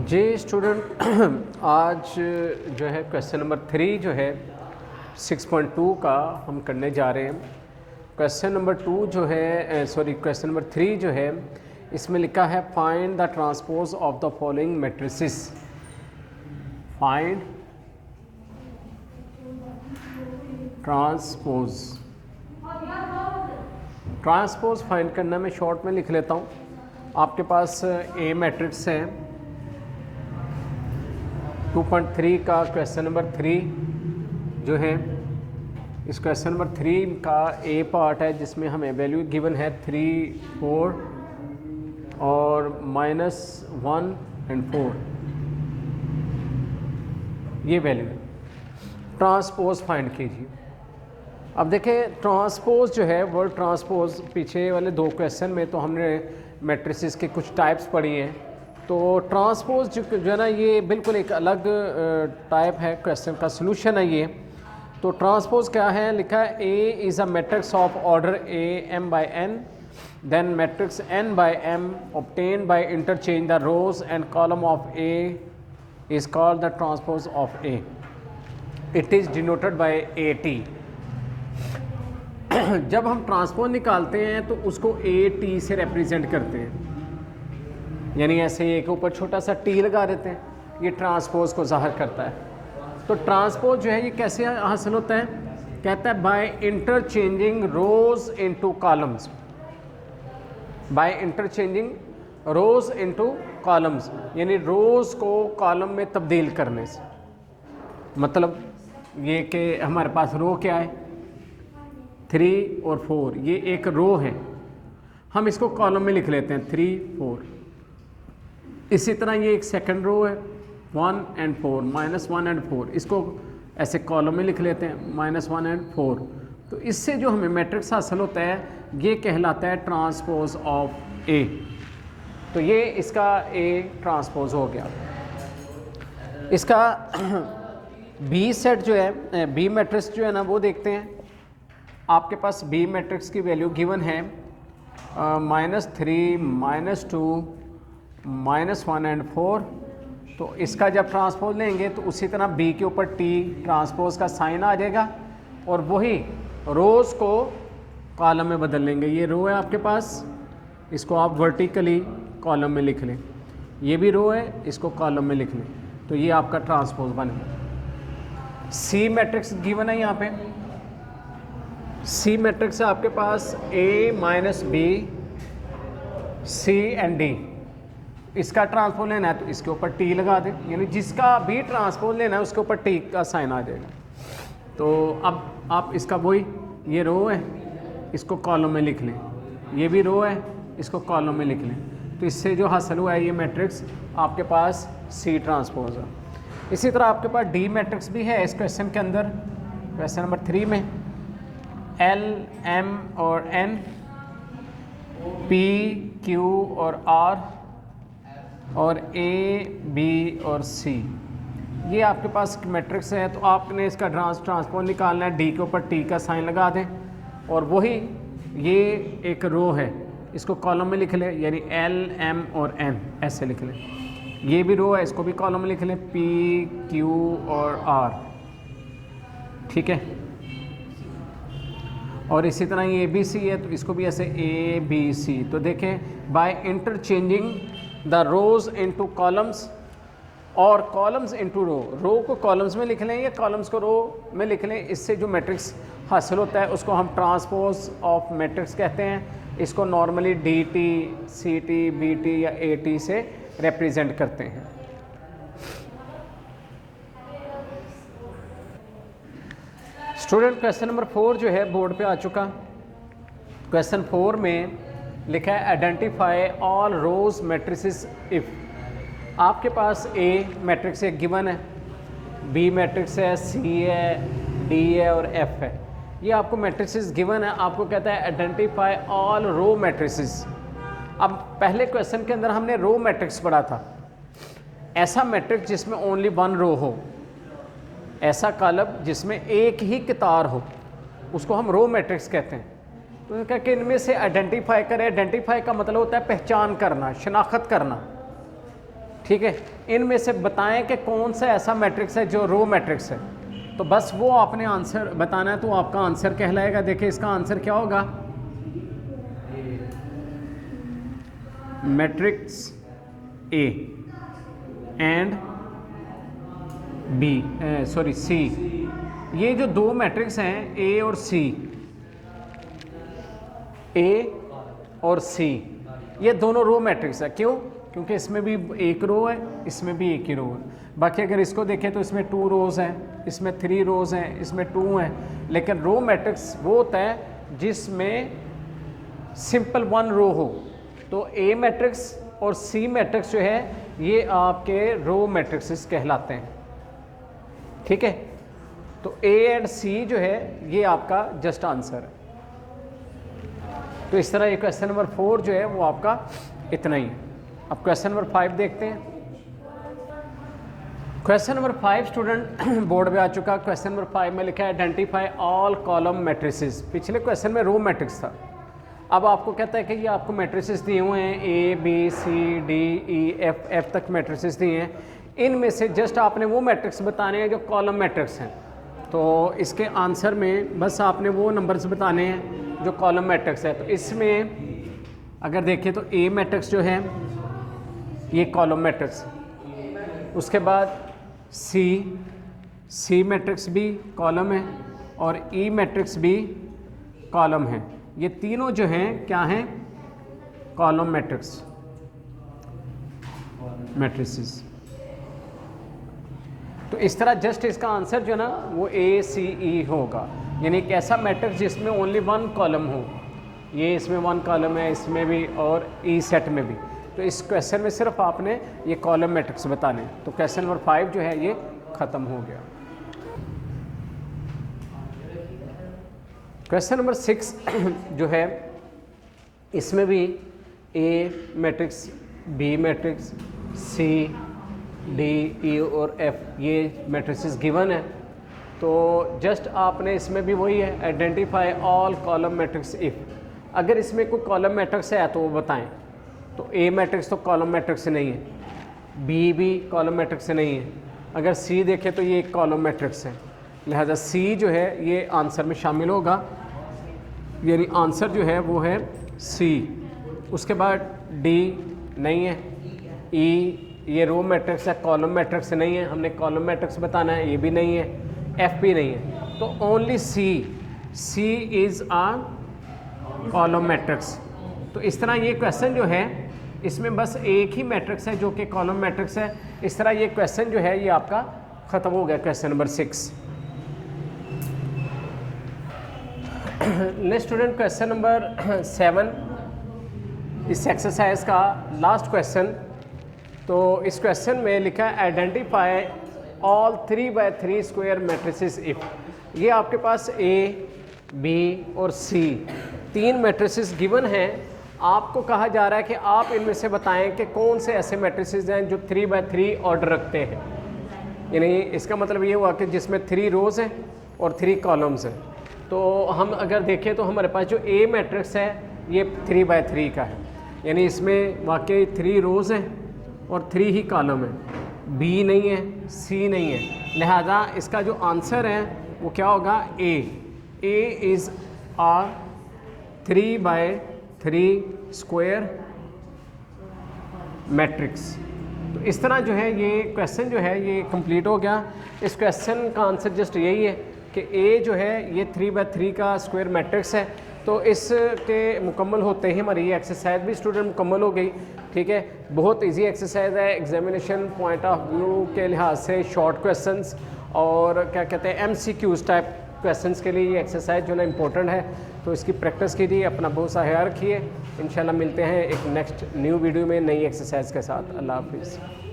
जी student आज जो है क्वेश्चन नंबर 3 जो है 6.2 का हम करने जा रहे हैं। क्वेश्चन नंबर 2 जो है क्वेश्चन नंबर 3 जो है इसमें लिखा है find the transpose of the following matrices. Find transpose find करना मैं शॉर्ट में लिख लेता हूँ। आपके पास ए मैट्रिक्स है 2.3 का क्वेश्चन नंबर 3 जो है इस क्वेश्चन नंबर 3 का ए पार्ट है जिसमें हमें वैल्यू गिवन है 3, 4 और -1 और 4 ये वैल्यू ट्रांसपोज फाइंड कीजिए। अब देखें ट्रांसपोज जो है वर्ड ट्रांसपोज पीछे वाले 2 क्वेश्चन में तो हमने मैट्रिसेस के कुछ टाइप्स पढ़ी हैं। तो ट्रांसपोज जो है ना ये बिल्कुल एक अलग टाइप है, क्वेश्चन का सलूशन है ये। तो ट्रांसपोज क्या है, लिखा है A is a matrix of order a m by n, then matrix n by m obtained by interchange the rows and column of A is called the transpose of A. It is denoted by AT. जब हम transpose निकालते हैं तो उसको AT से represent करते हैं, यानी ऐसे एक ऊपर छोटा सा टी लगा देते हैं, ये ट्रांसपोज को ज़ाहिर करता है। तो ट्रांसपोज जो है ये कैसे हासिल होता है, कहता है by interchanging rose into columns. By interchanging rose into columns यानी रोज को कॉलम में तब्दील करने से। मतलब ये कि हमारे पास रो क्या है 3 और 4, ये एक रो है, हम इसको कॉलम में लिख लेते हैं 3, 4। इसी तरह ये एक सेकंड रो है 1 और 4, -1 और 4, इसको ऐसे कॉलम में लिख लेते हैं -1 और 4। तो इससे जो हमें मैट्रिक्स हासिल होता है ये कहलाता है ट्रांसपोज ऑफ ए। तो ये इसका ए ट्रांसपोज हो गया। इसका बी सेट जो है, बी मैट्रिक्स जो है ना वो देखते हैं। आपके पास बी मैट्रिक्स की वैल्यू गिवन है -3, -2, -1 और 4। तो इसका जब ट्रांसपोज लेंगे तो उसी तरह बी के ऊपर टी ट्रांसपोज का साइन आ जाएगा और वही रोज़ को कॉलम में बदल लेंगे। ये रो है आपके पास, इसको आप वर्टिकली कॉलम में लिख लें। ये भी रो है, इसको कॉलम में लिख लें। तो ये आपका ट्रांसपोज बने। सी मैट्रिक्स गिवन है यहाँ पे। सी मैट्रिक्स है आपके पास A - B, C and D। इसका ट्रांसपोज लेना है तो इसके ऊपर टी लगा दें, यानी जिसका भी ट्रांसपोज लेना है उसके ऊपर टी का साइन आ जाएगा। तो अब आप इसका वही ये रो है, इसको कॉलम में लिख लें। ये भी रो है, इसको कॉलम में लिख लें। तो इससे जो हासिल हुआ है ये मैट्रिक्स आपके पास सी ट्रांसपोज है। इसी तरह आपके पास डी मैट्रिक्स भी है इस क्वेश्चन के अंदर, क्वेश्चन नंबर 3 में L, M और N, P, Q और R और A, B और C, ये आपके पास मैट्रिक्स है। तो आपने इसका ट्रांसपोज निकालना है, डी के ऊपर टी का साइन लगा दें और वही ये एक रो है, इसको कॉलम में लिख लें, यानी L, M और N ऐसे लिख लें। ये भी रो है, इसको भी कॉलम में लिख लें P, Q और R, ठीक है। और इसी तरह ये ABC है तो इसको भी ऐसे A, B, C। तो देखें by interchanging the rose into columns और कॉलम्स इनटू रो, रो को कॉलम्स में लिख लें या कॉलम्स को रो में लिख लें, इससे जो मैट्रिक्स हासिल होता है उसको हम ट्रांसपोज ऑफ मैट्रिक्स कहते हैं। इसको नॉर्मली DT, CT, BT या AT से रिप्रेजेंट करते हैं। स्टूडेंट क्वेश्चन नंबर 4 जो है बोर्ड पे आ चुका। क्वेश्चन 4 में लिखा है identify all row matrices if. आपके पास A मैट्रिक्स एक गिवन है, B मैट्रिक्स है, C है, D है और F है। ये आपको मैट्रिसेस गिवन है, आपको कहता है आइडेंटिफाई ऑल रो मैट्रिसेस। अब पहले क्वेश्चन के अंदर हमने रो मैट्रिक्स पढ़ा था। ऐसा मैट्रिक्स जिसमें ओनली 1 रो हो, ऐसा कॉलम जिसमें एक ही कतार हो, उसको हम रो मैट्रिक्स कहते हैं। तो कहा कि इनमें से आइडेंटिफाई करें। आइडेंटिफाई का मतलब होता है पहचान करना, शनाख्त करना। ठीक है, इनमें से बताएं कि कौन सा ऐसा मैट्रिक्स है जो रो मैट्रिक्स है। तो बस वो आपने आंसर बताना है, तो आपका आंसर कहलाएगा। देखिए इसका आंसर क्या होगा, matrix A and B, sorry C. ये जो दो मैट्रिक्स हैं ए और सी, ए और सी, ये दोनों रो मैट्रिक्स है। क्यों? क्योंकि इसमें भी एक रो है, इसमें भी एक ही रो है। बाकी अगर इसको देखें तो इसमें 2 रोज़ हैं, इसमें 3 रोज़ हैं, इसमें 2 हैं। लेकिन रो मैट्रिक्स वो होता है जिसमें सिंपल 1 रो हो। तो ए मैट्रिक्स और सी मैट्रिक्स जो है ये आपके रो मैट्रिक्स कहलाते हैं। ठीक है, तो ए एंड सी जो है ये आपका जस्ट आंसर है। तो इस तरह ये क्वेश्चन नंबर 4 जो है वो आपका इतना ही है। अब क्वेश्चन नंबर 5 देखते हैं। क्वेश्चन नंबर 5 स्टूडेंट बोर्ड पे आ चुका। क्वेश्चन नंबर 5 में लिखा है आइडेंटिफाई ऑल कॉलम मैट्रिसेस। पिछले क्वेश्चन में रो मैट्रिक्स था, अब आपको कहता है कि ये आपको मैट्रिसेस दिए हुए हैं A B C D E F, F तक मैट्रिसेस दिए हैं। इनमें से जस्ट आपने वो मैट्रिक्स बताने हैं जो कॉलम मैट्रिक्स हैं। तो इसके आंसर में बस आपने वो नंबर्स बताने हैं जो कॉलम मैट्रिक्स है। तो इसमें अगर देखें तो ए मैट्रिक्स जो है ये कॉलम मैट्रिक्स, उसके बाद सी मैट्रिक्स भी कॉलम है और ई मैट्रिक्स भी कॉलम है। ये तीनों जो हैं क्या हैं, कॉलम मैट्रिसेस। तो इस तरह जस्ट इसका आंसर जो है ना वो ए सी ई होगा, यानी एक ऐसा मैट्रिक्स जिसमें ओनली 1 कॉलम हो। ये इसमें 1 कॉलम है, इसमें भी और ई सेट में भी। तो इस क्वेश्चन में सिर्फ आपने ये कॉलम मैट्रिक्स बताने। तो क्वेश्चन नंबर 5 जो है ये ख़त्म हो गया। क्वेश्चन नंबर 6 जो है इसमें भी A matrix, B matrix, C D E और एफ ये मैट्रिसेस गिवन है। तो जस्ट आपने इसमें भी वही है, identify all column matrix if. अगर इसमें कोई कॉलम मैट्रिक्स है तो वो बताएं। तो ए मैट्रिक्स तो कॉलम मैट्रिक्स नहीं है, बी भी कॉलम मैट्रिक्स नहीं है। अगर सी देखें तो ये एक कॉलम मैट्रिक्स है, लिहाजा सी जो है ये आंसर में शामिल होगा, यानी आंसर जो है वो है सी। उसके बाद डी नहीं है, ई ये रो मैट्रिक्स है, कॉलम मैट्रिक्स नहीं है, हमने कॉलम मैट्रिक्स बताना है, ये भी नहीं है, एफ भी नहीं है। तो only C is a column matrix. तो इस तरह ये क्वेश्चन जो है इसमें बस एक ही मैट्रिक्स है जो कि कॉलम मैट्रिक्स है। इस तरह ये क्वेश्चन जो है ये आपका ख़त्म हो गया, question number 6। Next student question number 7 इस एक्सरसाइज का लास्ट क्वेश्चन। तो इस क्वेश्चन में लिखा है identify all 3x3 square matrices if. ये आपके पास ए बी और सी 3 मैट्रिसेस गिवन हैं। आपको कहा जा रहा है कि आप इनमें से बताएं कि कौन से ऐसे मैट्रिसेस हैं जो 3x3 ऑर्डर रखते हैं। यानी इसका मतलब ये हुआ कि जिसमें 3 रोज़ हैं और 3 कॉलम्स हैं। तो हम अगर देखें तो हमारे पास जो ए मैट्रिक्स है ये 3x3 का है, यानी इसमें वाकई 3 रोज़ हैं और 3 ही कॉलम है। बी नहीं है, सी नहीं है, लिहाजा इसका जो आंसर है वो क्या होगा, A is are 3x3 square matrix. तो इस तरह जो है ये क्वेश्चन जो है ये कंप्लीट हो गया। इस क्वेश्चन का आंसर जस्ट यही है कि ए जो है ये 3x3 का स्क्वायर मैट्रिक्स है। तो इसके मुकम्मल होते ही हमारी ये एक्सरसाइज भी स्टूडेंट मुकम्मल हो गई। ठीक है, बहुत इजी एक्सरसाइज है, एग्जामिनेशन पॉइंट ऑफ व्यू के लिहाज से शॉर्ट क्वेश्चंस और क्या कहते हैं MCQs टाइप क्वेश्चंस के लिए ये एक्सरसाइज जो ना इम्पोर्टेंट है। तो इसकी प्रैक्टिस कीजिए, अपना बहुत सा ख्याल रखिए। इंशाल्लाह मिलते हैं एक नेक्स्ट न्यू वीडियो में नई एक्सरसाइज के साथ। अल्लाह हाफिज़।